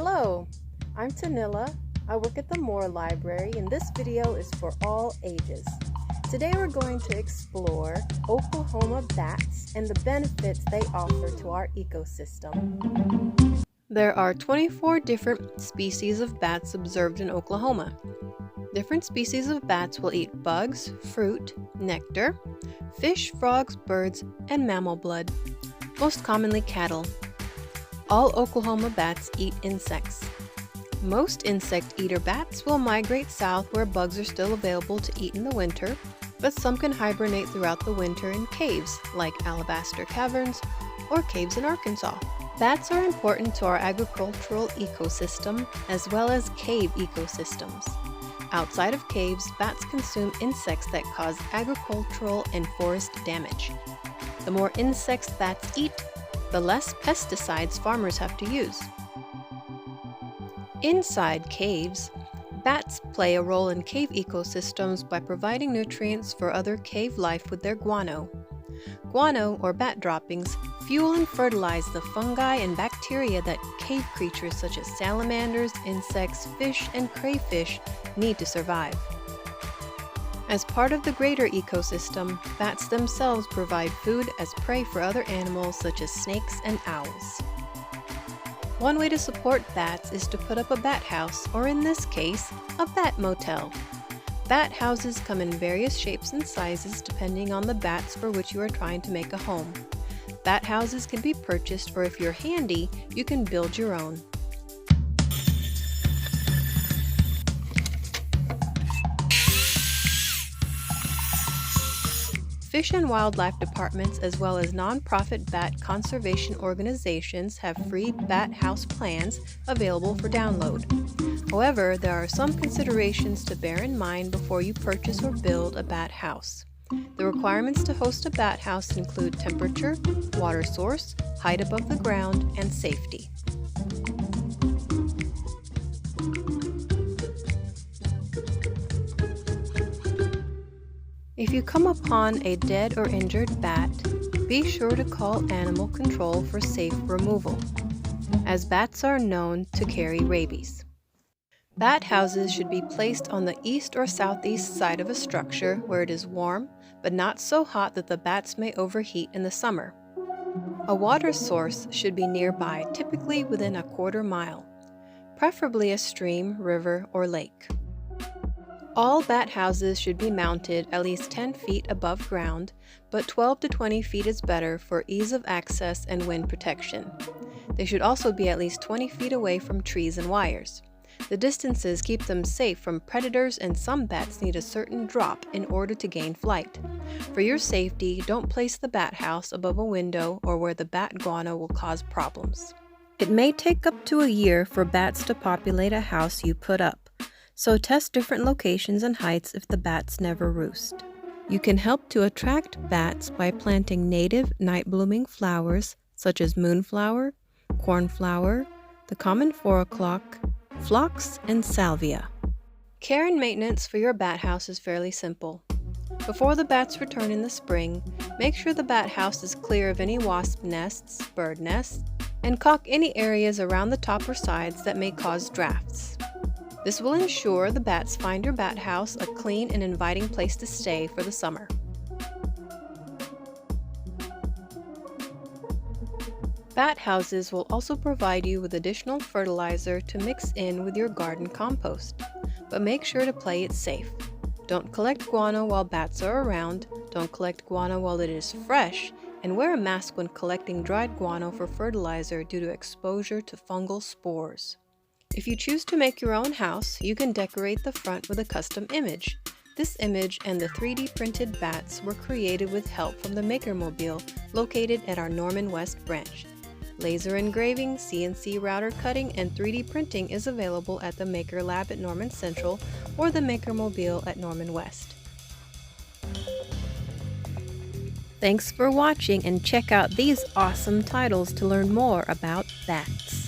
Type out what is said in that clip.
Hello, I'm Tanilla. I work at the Moore Library and this video is for all ages. Today we're going to explore Oklahoma bats and the benefits they offer to our ecosystem. There are 24 different species of bats observed in Oklahoma. Different species of bats will eat bugs, fruit, nectar, fish, frogs, birds, and mammal blood, most commonly cattle. All Oklahoma bats eat insects. Most insect-eater bats will migrate south where bugs are still available to eat in the winter, but some can hibernate throughout the winter in caves like Alabaster Caverns or caves in Arkansas. Bats are important to our agricultural ecosystem as well as cave ecosystems. Outside of caves, bats consume insects that cause agricultural and forest damage. The more insects bats eat, the less pesticides farmers have to use. Inside caves, bats play a role in cave ecosystems by providing nutrients for other cave life with their guano. Guano, or bat droppings, fuel and fertilize the fungi and bacteria that cave creatures such as salamanders, insects, fish, and crayfish need to survive. As part of the greater ecosystem, bats themselves provide food as prey for other animals such as snakes and owls. One way to support bats is to put up a bat house, or in this case, a Bat Motel. Bat houses come in various shapes and sizes depending on the bats for which you are trying to make a home. Bat houses can be purchased, or if you're handy, you can build your own. Fish and wildlife departments as well as non-profit bat conservation organizations have free bat house plans available for download. However, there are some considerations to bear in mind before you purchase or build a bat house. The requirements to host a bat house include temperature, water source, height above the ground, and safety. If you come upon a dead or injured bat, be sure to call animal control for safe removal, as bats are known to carry rabies. Bat houses should be placed on the east or southeast side of a structure where it is warm, but not so hot that the bats may overheat in the summer. A water source should be nearby, typically within a quarter mile, preferably a stream, river, or lake. All bat houses should be mounted at least 10 feet above ground, but 12 to 20 feet is better for ease of access and wind protection. They should also be at least 20 feet away from trees and wires. The distances keep them safe from predators, and some bats need a certain drop in order to gain flight. For your safety, don't place the bat house above a window or where the bat guano will cause problems. It may take up to a year for bats to populate a house you put up. So test different locations and heights if the bats never roost. You can help to attract bats by planting native night-blooming flowers such as moonflower, cornflower, the common 4 o'clock, phlox, and salvia. Care and maintenance for your bat house is fairly simple. Before the bats return in the spring, make sure the bat house is clear of any wasp nests, bird nests, and caulk any areas around the top or sides that may cause drafts. This will ensure the bats find your bat house a clean and inviting place to stay for the summer. Bat houses will also provide you with additional fertilizer to mix in with your garden compost, but make sure to play it safe. Don't collect guano while bats are around, don't collect guano while it is fresh, and wear a mask when collecting dried guano for fertilizer due to exposure to fungal spores. If you choose to make your own house, you can decorate the front with a custom image. This image and the 3D printed bats were created with help from the Maker Mobile located at our Norman West branch. Laser engraving, CNC router cutting, and 3D printing is available at the Maker Lab at Norman Central or the Maker Mobile at Norman West. Thanks for watching, and check out these awesome titles to learn more about bats.